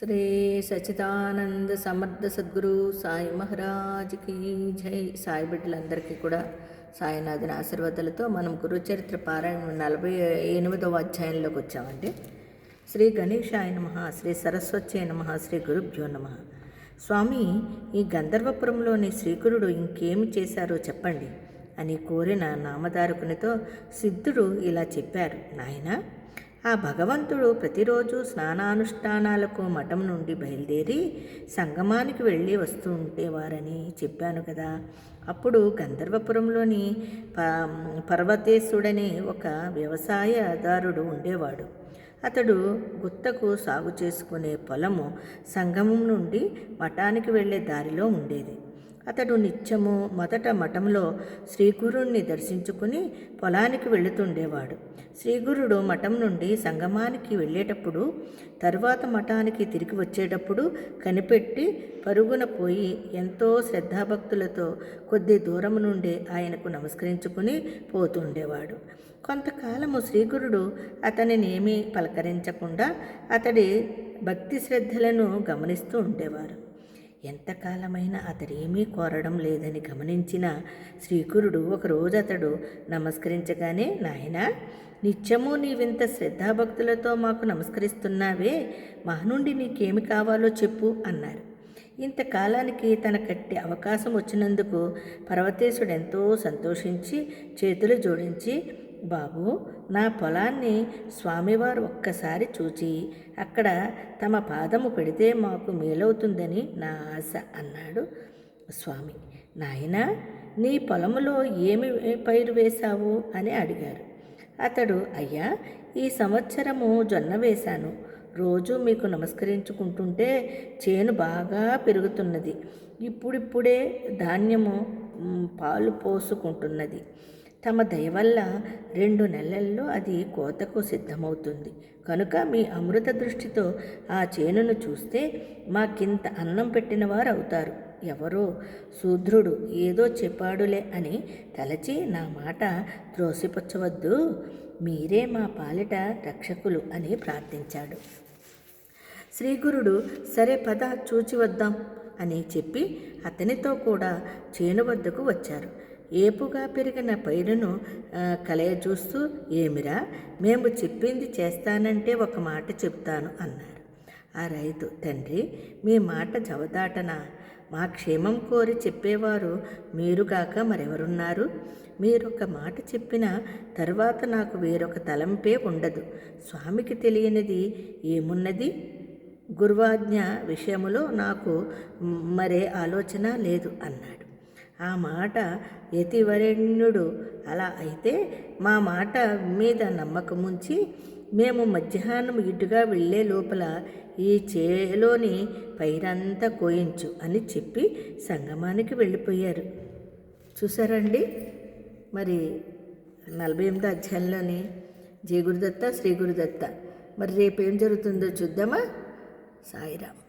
శ్రీ సచిదానంద సమర్థ సద్గురు సాయి మహారాజ్కి జై. సాయి బిడ్డలందరికీ కూడా సాయినాథుని ఆశీర్వాదాలతో మనం గురుచరిత్ర పారాయణ 48వ అధ్యాయంలోకి వచ్చామండి. శ్రీ గణేశాయ నమః, శ్రీ సరస్వత్యై నమః, శ్రీ గురుభ్యో నమః. స్వామి, ఈ గంధర్వపురంలోని శ్రీకురుడు ఇంకేమి చేశారో చెప్పండి అని కోరిన నామధారకునితో సిద్ధుడు ఇలా చెప్పారు. నాయనా, ఆ భగవంతుడు ప్రతిరోజు స్నానానుష్ఠానాలకు మఠం నుండి బయలుదేరి సంగమానికి వెళ్ళి వస్తూ ఉండేవారని చెప్పాను కదా. అప్పుడు గంధర్వపురంలోని పర్వతేశుడనే ఒక వ్యవసాయదారుడు ఉండేవాడు. అతడు గుత్తకు సాగు చేసుకునే పొలము సంగమం నుండి మఠానికి వెళ్ళే దారిలో ఉండేది. అతడు నిత్యము మొదట మఠంలో శ్రీగురుణ్ణి దర్శించుకుని పొలానికి వెళుతుండేవాడు. శ్రీగురుడు మఠం నుండి సంగమానికి వెళ్ళేటప్పుడు, తరువాత మఠానికి తిరిగి వచ్చేటప్పుడు కనిపెట్టి పరుగున పోయి ఎంతో శ్రద్ధాభక్తులతో కొద్ది దూరం నుండి ఆయనకు నమస్కరించుకుని పోతుండేవాడు. కొంతకాలము శ్రీగురుడు అతనిని ఏమీ పలకరించకుండా అతడి భక్తి శ్రద్ధలను గమనిస్తూ ఉండేవారు. ఎంతకాలమైనా అతడేమీ కోరడం లేదని గమనించిన శ్రీకురుడు ఒకరోజు అతడు నమస్కరించగానే, నాయనా, నిత్యము నీవింత శ్రద్ధాభక్తులతో మాకు నమస్కరిస్తున్నావే, మా నుండి నీకేమి కావాలో చెప్పు అన్నారు. ఇంతకాలానికి తన కట్టి అవకాశం వచ్చినందుకు పర్వతేశుడు ఎంతో సంతోషించి చేతులు జోడించి, బాబు, నా పొలాన్ని స్వామివారు ఒక్కసారి చూచి అక్కడ తమ పాదము పెడితే మాకు మేలవుతుందని నా ఆశ అన్నాడు. స్వామి, నాయనా, నీ పొలములో ఏమి పైరు వేశావు అని అడిగారు. అతడు, అయ్యా, ఈ సంవత్సరము జొన్న వేశాను. రోజు మీకు నమస్కరించుకుంటుంటే చేను బాగా పెరుగుతున్నది. ఇప్పుడిప్పుడే ధాన్యము పాలు పోసుకుంటున్నది. తమ దయవల్ల 2 నెలల్లో అది కోతకు సిద్ధమవుతుంది. కనుక మీ అమృత దృష్టితో ఆ చేనును చూస్తే మాకింత అన్నం పెట్టిన వారు అవుతారు. ఎవరో శూద్రుడు ఏదో చెప్పాడులే అని తలచి నా మాట త్రోసిపుచ్చవద్దు. మీరే మా పాలిట రక్షకులు అని ప్రార్థించాడు. శ్రీగురుడు, సరే పద, చూచి వద్దాం అని చెప్పి అతనితో కూడా చేను వద్దకు వచ్చారు. ఏపుగా పెరిగిన పైరును కలయచూస్తూ, ఏమిరా, మేము చెప్పింది చేస్తానంటే ఒక మాట చెప్తాను అన్నారు. ఆ రైతు, తండ్రి, మీ మాట జవదాటనా? మా క్షేమం కోరి చెప్పేవారు మీరుగాక మరెవరున్నారు? మీరొక మాట చెప్పిన తర్వాత నాకు వేరొక తలంపే ఉండదు. స్వామికి తెలియనిది ఏమున్నది? గురువాజ్ఞ విషయములో నాకు మరే ఆలోచన లేదు అన్నాడు. ఆ మాట యతివరేణ్యుడు, అలా అయితే మా మాట మీద నమ్మకముంచి మేము మధ్యాహ్నం ఇటుగా వెళ్ళే లోపల ఈ చేలోని పైరంతా కోయించు అని చెప్పి సంగమానికి వెళ్ళిపోయారు. చూసారండి, మరి 48వ అధ్యాయంలోని జయ గురుదత్త, శ్రీ గురుదత్త. మరి రేపు ఏం జరుగుతుందో చూద్దామా? సాయిరామ్.